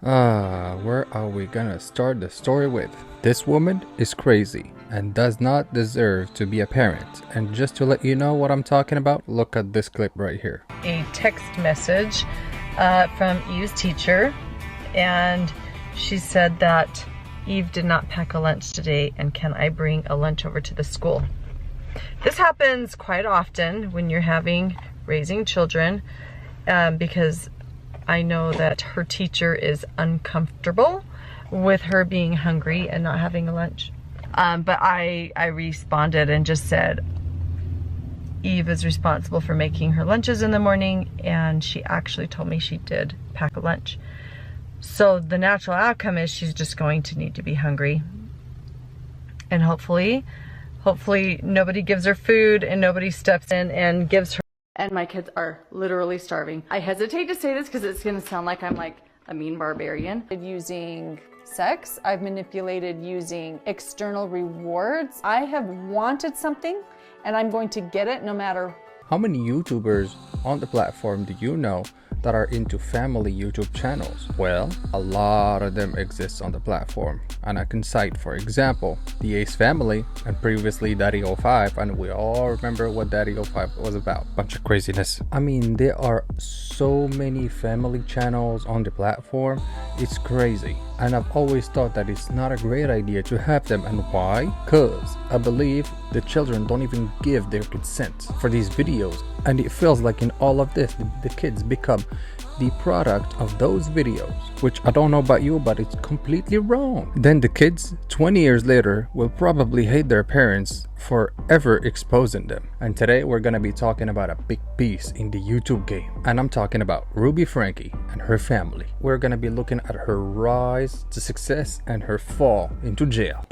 Where are we gonna start the story with? This woman is crazy and does not deserve to be a parent. And just to let you know what I'm talking about, look at this clip right here. A text message from Eve's teacher, and she said that Eve did not pack a lunch today, and can I bring a lunch over to the school? This happens quite often when you're raising children, because I know that her teacher is uncomfortable with her being hungry and not having a lunch. But I responded and just said, Eve is responsible for making her lunches in the morning, and she actually told me she did pack a lunch. So the natural outcome is she's just going to need to be hungry. And hopefully nobody gives her food and nobody steps in and gives her. And my kids are literally starving. I hesitate to say this because it's gonna sound like I'm like a mean barbarian. Using sex, I've manipulated using external rewards. I have wanted something and I'm going to get it no matter. How many YouTubers on the platform do you know that are into family YouTube channels? Well, a lot of them exist on the platform, and I can cite, for example, the Ace family and previously Daddy05, and we all remember what Daddy05 was about. Bunch of craziness. I mean, there are so many family channels on the platform, it's crazy. And I've always thought that it's not a great idea to have them. And why? Cause I believe the children don't even give their consent for these videos, and it feels like in all of this the kids become the product of those videos, which I don't know about you, but it's completely wrong. Then the kids 20 years later will probably hate their parents for ever exposing them. And today we're gonna be talking about a big piece in the YouTube game, and I'm talking about Ruby Franke and her family. We're gonna be looking at her rise to success and her fall into jail.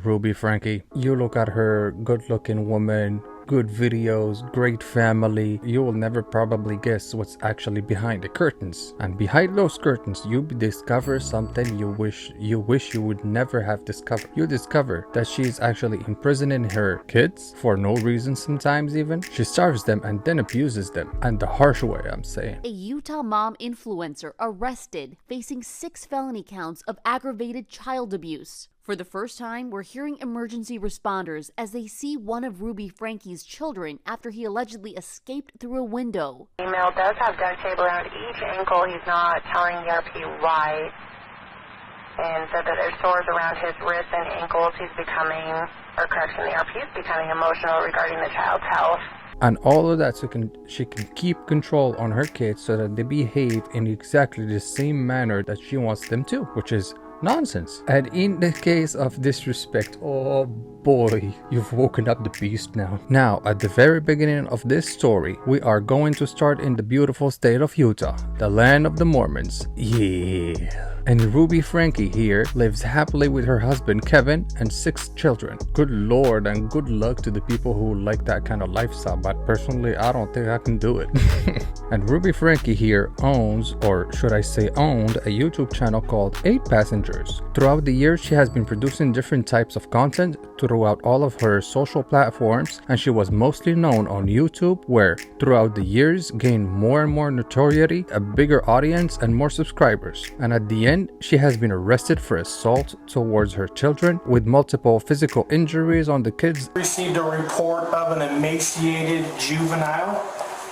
Ruby Franke, you look at her, good-looking woman, good videos, great family. You will never probably guess what's actually behind the curtains. And behind those curtains, you discover something you wish you would never have discovered. You discover that she's actually imprisoning her kids for no reason sometimes even. She starves them and then abuses them. And the harsh way, I'm saying. A Utah mom influencer arrested, facing 6 felony counts of aggravated child abuse. For the first time, we're hearing emergency responders as they see one of Ruby Franke's children after he allegedly escaped through a window. The female does have duct tape around each ankle. He's not telling the RP why, and said that there's sores around his wrists and ankles. The RP is becoming emotional regarding the child's health. And all of that so she can keep control on her kids so that they behave in exactly the same manner that she wants them to, which is nonsense. And in the case of disrespect, oh boy, you've woken up the beast now. Now, at the very beginning of this story, we are going to start in the beautiful state of Utah, the land of the Mormons. Yeah. And Ruby Franke here lives happily with her husband Kevin and 6 children. Good lord, and good luck to the people who like that kind of lifestyle, but personally I don't think I can do it. And Ruby Franke here owns, or should I say owned, a YouTube channel called 8 Passengers. Throughout the years she has been producing different types of content throughout all of her social platforms, and she was mostly known on YouTube, where throughout the years gained more and more notoriety, a bigger audience, and more subscribers. And at the end, she has been arrested for assault towards her children with multiple physical injuries on the kids. Received a report of an emaciated juvenile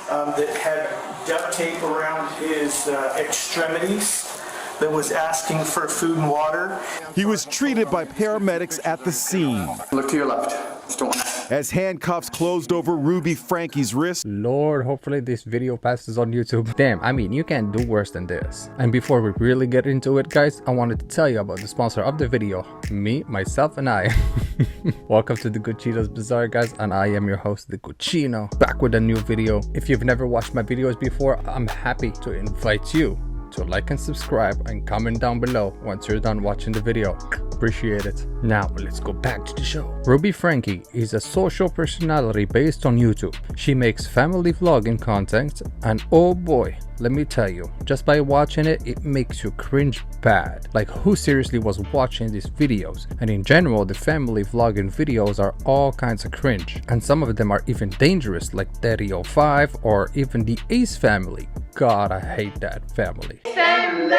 that had duct tape around his extremities, that was asking for food and water. He was treated by paramedics at the scene. Look to your left. As handcuffs closed over Ruby Franke's wrist. Lord, hopefully this video passes on YouTube. Damn, I mean, you can't do worse than this. And before we really get into it, guys, I wanted to tell you about the sponsor of the video. Me, myself, and I. Welcome to the Guccino's Bazaar, guys, and I am your host, the Guccino, back with a new video. If you've never watched my videos before, I'm happy to invite you to like and subscribe and comment down below once you're done watching the video. Appreciate it. Now let's go back to the show. Ruby Franke is a social personality based on YouTube. She makes family vlogging content, and oh boy, let me tell you, just by watching it, it makes you cringe bad. Like, who seriously was watching these videos? And in general, the family vlogging videos are all kinds of cringe. And some of them are even dangerous, like Daddy05 or even the Ace family. God, I hate that family. Family!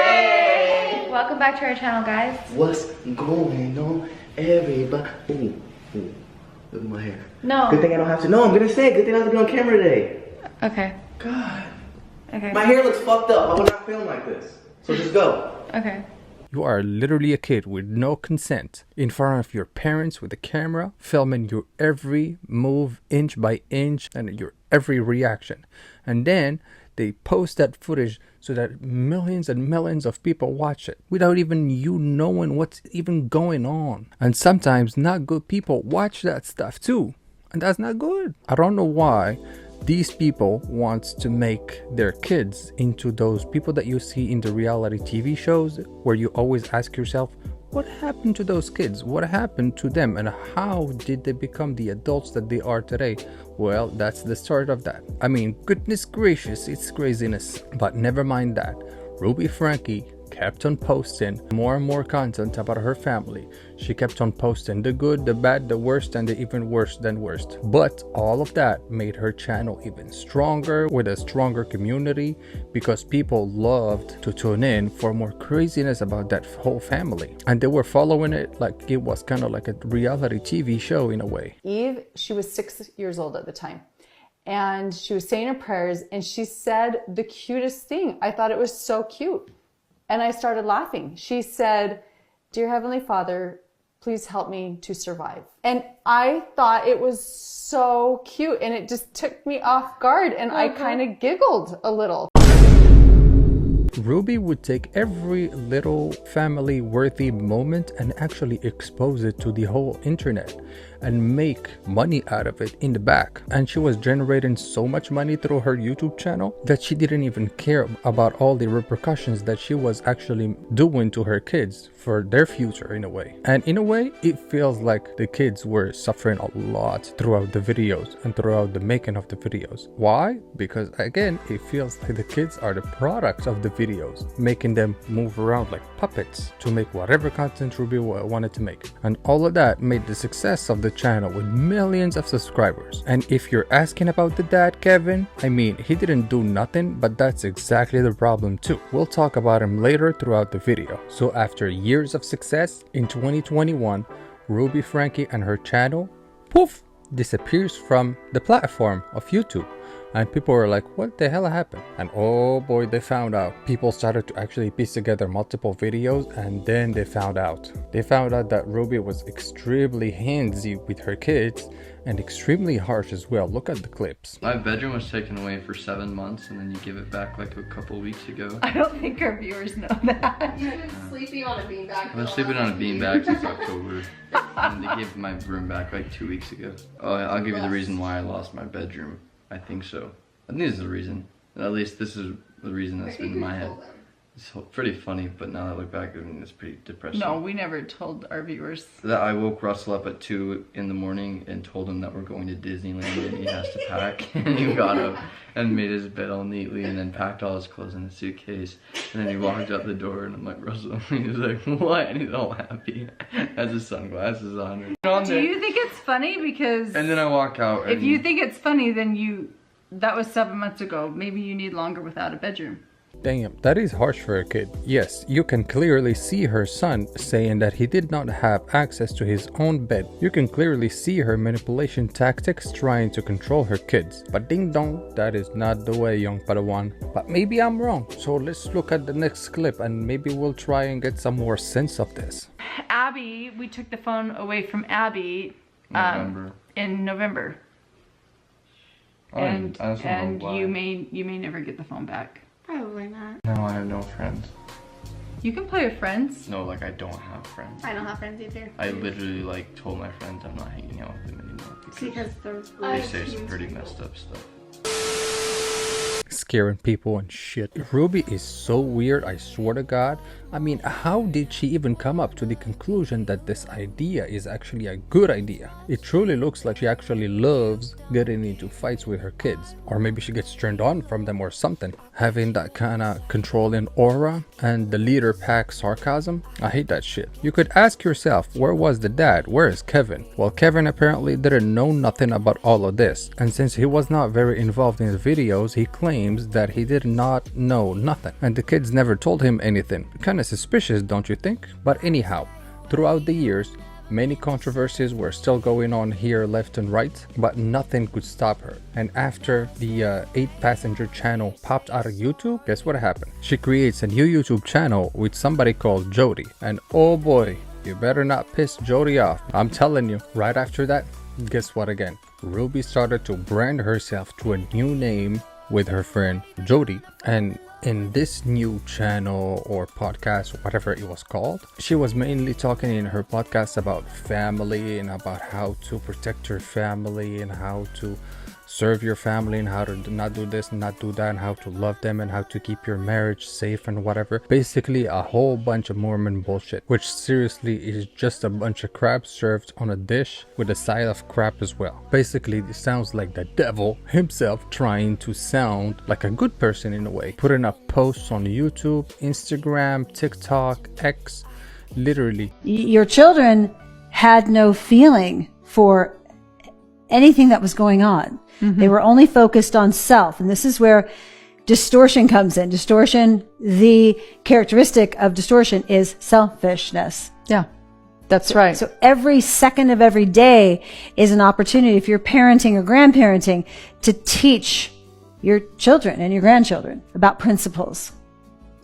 Welcome back to our channel, guys. What's going on, everybody? Ooh, look at my hair. No. Good thing I don't have to. No, I'm gonna say it. Good thing I don't have to be on camera today. Okay. God. Okay. My hair looks fucked up. I would not film like this. So just go. Okay. You are literally a kid with no consent in front of your parents with a camera, filming your every move inch by inch and your every reaction. And then they post that footage so that millions and millions of people watch it without even you knowing what's even going on. And sometimes not good people watch that stuff too. And that's not good. I don't know why these people want to make their kids into those people that you see in the reality TV shows where you always ask yourself, what happened to those kids? What happened to them? And how did they become the adults that they are today? Well, that's the start of that. I mean, goodness gracious, it's craziness. But never mind that. Ruby Franke kept on posting more and more content about her family. She kept on posting the good, the bad, the worst, and the even worse than worst. But all of that made her channel even stronger, with a stronger community, because people loved to tune in for more craziness about that whole family. And they were following it like it was kind of like a reality TV show in a way. Eve, she was 6 years old at the time. And she was saying her prayers and she said the cutest thing. I thought it was so cute. And I started laughing. She said, "Dear Heavenly Father, please help me to survive." And I thought it was so cute and it just took me off guard and I kind of giggled a little. Ruby would take every little family worthy moment and actually expose it to the whole internet and make money out of it in the back. And she was generating so much money through her YouTube channel that she didn't even care about all the repercussions that she was actually doing to her kids for their future in a way. And in a way, it feels like the kids were suffering a lot throughout the videos and throughout the making of the videos. Why? Because again, it feels like the kids are the products of the videos, making them move around like puppets to make whatever content Ruby wanted to make. And all of that made the success of the channel with millions of subscribers. And if you're asking about the dad, Kevin, I mean, he didn't do nothing, but that's exactly the problem too. We'll talk about him later throughout the video. So after years of success, in 2021, Ruby Franke and her channel, poof, disappears from the platform of YouTube. And people were like, what the hell happened? And oh boy, they found out. People started to actually piece together multiple videos, and then they found out. They found out that Ruby was extremely handsy with her kids and extremely harsh as well. Look at the clips. My bedroom was taken away for 7 months and then you give it back like a couple weeks ago. I don't think our viewers know that. You've been sleeping on a beanbag. I've been sleeping on a beanbag since October. And they gave my room back like 2 weeks ago. Oh, I'll give you the reason why I lost my bedroom. I think so. I think this is the reason. At least this is the reason that's been in my head. It's pretty funny, but now that I look back, I mean, it's pretty depressing. No, we never told our viewers. That I woke Russell up at 2 in the morning and told him that we're going to Disneyland and he has to pack. And he got up and made his bed all neatly and then packed all his clothes in a suitcase. And then he walked out the door and I'm like, Russell, he was like, what? And he's all happy. Has his sunglasses on. Do you think it's funny? Because and then I walk out. if you think it's funny, then that was 7 months ago. Maybe you need longer without a bedroom. Damn, that is harsh for a kid. Yes, you can clearly see her son saying that he did not have access to his own bed. You can clearly see her manipulation tactics trying to control her kids. But ding dong, that is not the way, young Padawan. But maybe I'm wrong. So let's look at the next clip and maybe we'll try and get some more sense of this. Abby, we took the phone away from Abby in November. And you may never get the phone back. Probably not. No, I have no friends. You can play with friends. No, like I don't have friends. I don't have friends either. I literally like told my friends I'm not hanging out with them anymore because they say some pretty messed up stuff. scaring people and shit. Ruby is so weird, I swear to God. I mean, how did she even come up to the conclusion that this idea is actually a good idea? It truly looks like she actually loves getting into fights with her kids. Or maybe she gets turned on from them or something. Having that kind of controlling aura and the leader pack sarcasm, I hate that shit. You could ask yourself, where was the dad? Where is Kevin? Well, Kevin apparently didn't know nothing about all of this. And since he was not very involved in the videos, he claims that he did not know nothing. And the kids never told him anything. Kinda suspicious, don't you think? But anyhow, throughout the years, many controversies were still going on here left and right, but nothing could stop her. And after the 8-passenger channel popped out of YouTube, guess what happened? She creates a new YouTube channel with somebody called Jodie. And oh boy, you better not piss Jodie off. I'm telling you, right after that, guess what again? Ruby started to brand herself to a new name with her friend Jodie. And in this new channel or podcast, or whatever it was called, she was mainly talking in her podcast about family and about how to protect your family and how to serve your family and how to not do this and not do that and how to love them and how to keep your marriage safe and whatever. Basically a whole bunch of Mormon bullshit, which seriously is just a bunch of crap served on a dish with a side of crap as well. Basically it sounds like the devil himself trying to sound like a good person in a way, putting up posts on YouTube, Instagram, TikTok, X, literally. Your children had no feeling for anything that was going on. They were only focused on self. And this is where distortion comes in. Distortion, the characteristic of distortion is selfishness. Yeah, that's right. So every second of every day is an opportunity, if you're parenting or grandparenting, to teach your children and your grandchildren about principles.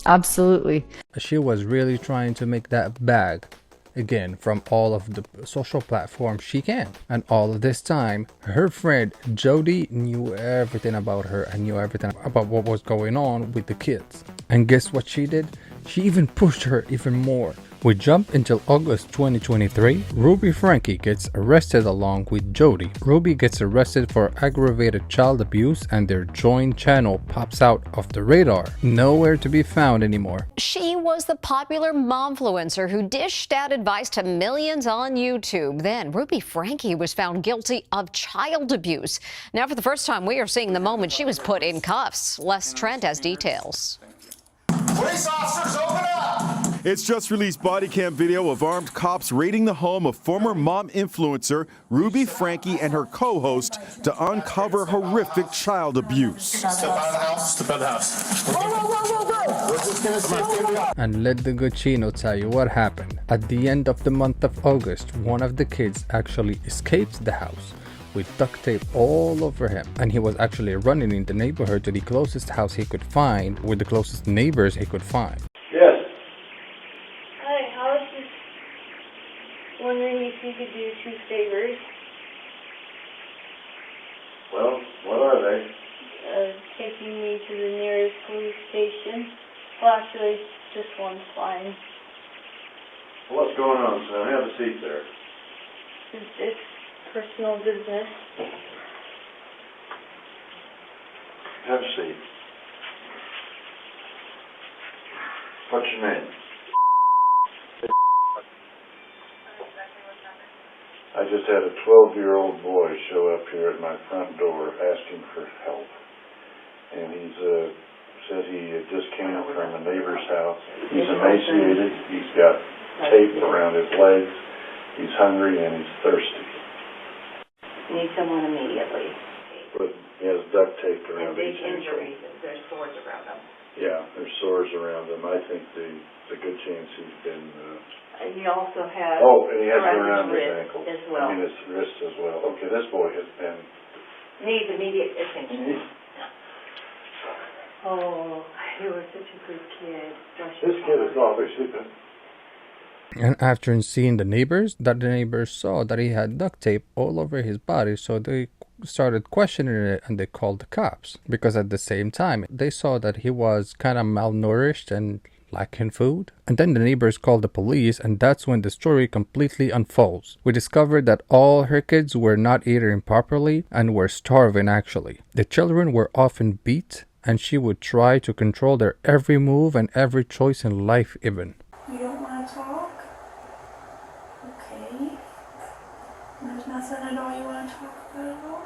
Absolutely. She was really trying to make that bag again from all of the social platforms she can. And all of this time, her friend Jodie knew everything about her and knew everything about what was going on with the kids. And guess what she did? She even pushed her even more. We jump until August 2023. Ruby Franke gets arrested along with Jodie. Ruby gets arrested for aggravated child abuse and their joint channel pops out of the radar. Nowhere to be found anymore. She was the popular momfluencer who dished out advice to millions on YouTube. Then Ruby Franke was found guilty of child abuse. Now for the first time, we are seeing the moment she was put in cuffs. Les Trent has details. Police officers, open up! It's just released body cam video of armed cops raiding the home of former mom influencer Ruby Franke and her co-host to uncover horrific child abuse. Step out of the house. Step out of the house. Whoa, whoa, whoa, whoa, whoa. We're just gonna And let the good Chino tell you what happened. At the end of the month of August, one of the kids actually escaped the house with duct tape all over him, and he was actually running in the neighborhood to the closest house he could find with the closest neighbors he could find. Yes. Hi, I was just wondering if you could do 2 favors. Well, what are they? Taking me to the nearest police station. Well, actually, just one's fine. Well, what's going on, son? Have a seat there. It's personal business. Have a seat. What's your name? I just had a 12-year-old boy show up here at my front door asking for help. And he's says he just came from a neighbor's house. He's emaciated. He's got tape around his legs. He's hungry and he's thirsty. Need someone immediately. But he has duct tape around Big each ankle. injuries. There's sores around them. Yeah, there's sores around him. I think there's a good chance he's been... He also has... Oh, and he has it around his wrist ankle. as well. I mean his wrist as well. Okay, this boy has been... Needs immediate attention. Oh, you were such a good kid. This kid is obviously been... And after seeing the neighbors saw that he had duct tape all over his body, so they started questioning it and they called the cops. Because at the same time, they saw that he was kind of malnourished and lacking food. And then the neighbors called the police, and that's when the story completely unfolds. We discovered that all her kids were not eating properly and were starving actually. The children were often beat and she would try to control their every move and every choice in life even. You don't want to talk? Okay. There's nothing at all you want to talk about at all?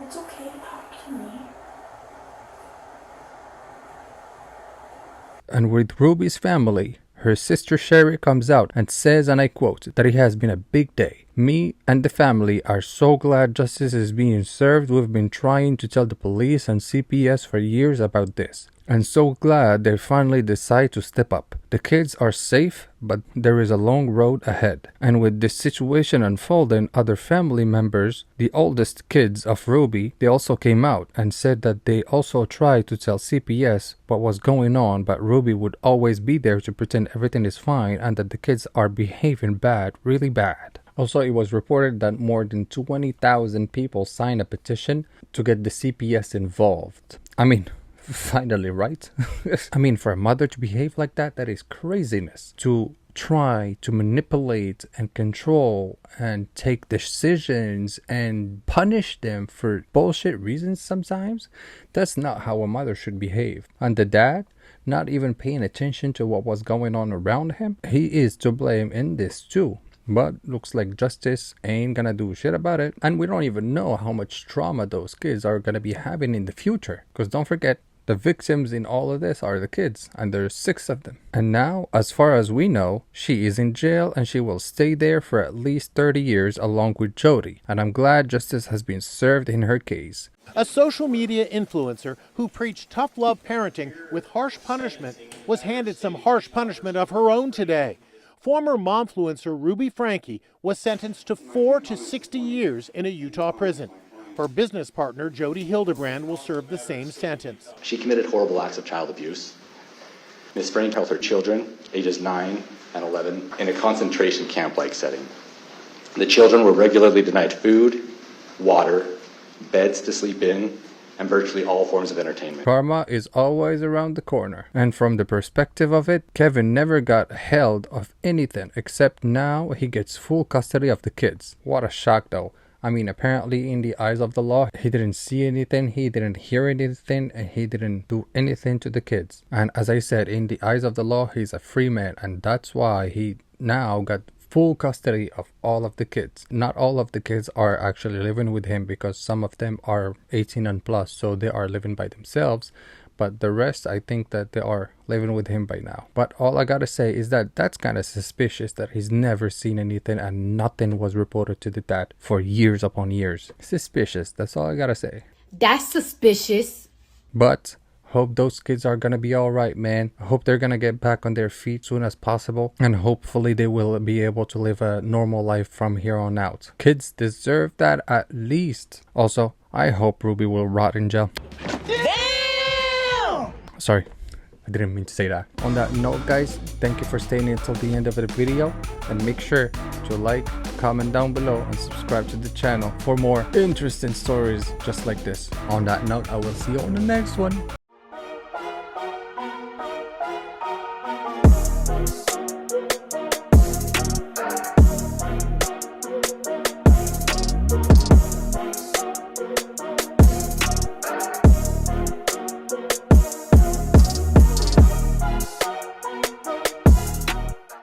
It's okay to talk to me. And with Ruby's family, her sister Sherry comes out and says, and I quote, that it has been a big day. Me and the family are so glad justice is being served. We've been trying to tell the police and CPS for years about this, and so glad they finally decide to step up. The kids are safe, but there is a long road ahead. And with this situation unfolding, other family members, the oldest kids of Ruby, they also came out and said that they also tried to tell CPS what was going on, but Ruby would always be there to pretend everything is fine and that the kids are behaving bad, really bad. Also, it was reported that more than 20,000 people signed a petition to get the CPS involved. I mean, finally, right? I mean, for a mother to behave like that, that is craziness. To try to manipulate and control and take decisions and punish them for bullshit reasons sometimes, that's not how a mother should behave. And the dad, not even paying attention to what was going on around him, he is to blame in this too. But looks like justice ain't gonna do shit about it. And we don't even know how much trauma those kids are gonna be having in the future. Because don't forget, the victims in all of this are the kids, and there's 6 of them. And now, as far as we know, she is in jail and she will stay there for at least 30 years along with Jodie. And I'm glad justice has been served in her case. A social media influencer who preached tough love parenting with harsh punishment was handed some harsh punishment of her own today. Former momfluencer Ruby Franke was sentenced to 4 to 60 years in a Utah prison. Her business partner, Jodie Hildebrandt, will serve the same sentence. She committed horrible acts of child abuse. Ms. Franke held her children, ages 9 and 11, in a concentration camp-like setting. The children were regularly denied food, water, beds to sleep in, and virtually all forms of entertainment. Karma is always around the corner. And from the perspective of it, Kevin never got held of anything, except now he gets full custody of the kids. What a shock though. I mean, apparently in the eyes of the law, he didn't see anything, he didn't hear anything, and he didn't do anything to the kids. And as I said, in the eyes of the law, he's a free man, and that's why he now got full custody of all of the kids. Not all of the kids are actually living with him, because some of them are 18 and plus, so they are living by themselves. But the rest, I think that they are living with him by now. But all I gotta say is that that's kind of suspicious that he's never seen anything and nothing was reported to the dad for years upon years. Suspicious, that's all I gotta say. That's suspicious. But hope those kids are gonna be alright, man. I hope they're gonna get back on their feet soon as possible. And hopefully they will be able to live a normal life from here on out. Kids deserve that at least. Also, I hope Ruby will rot in jail. Sorry, I didn't mean to say that. On that note, guys, thank you for staying until the end of the video, and make sure to like, comment down below, and subscribe to the channel for more interesting stories just like this. On that note, I will see you on the next one.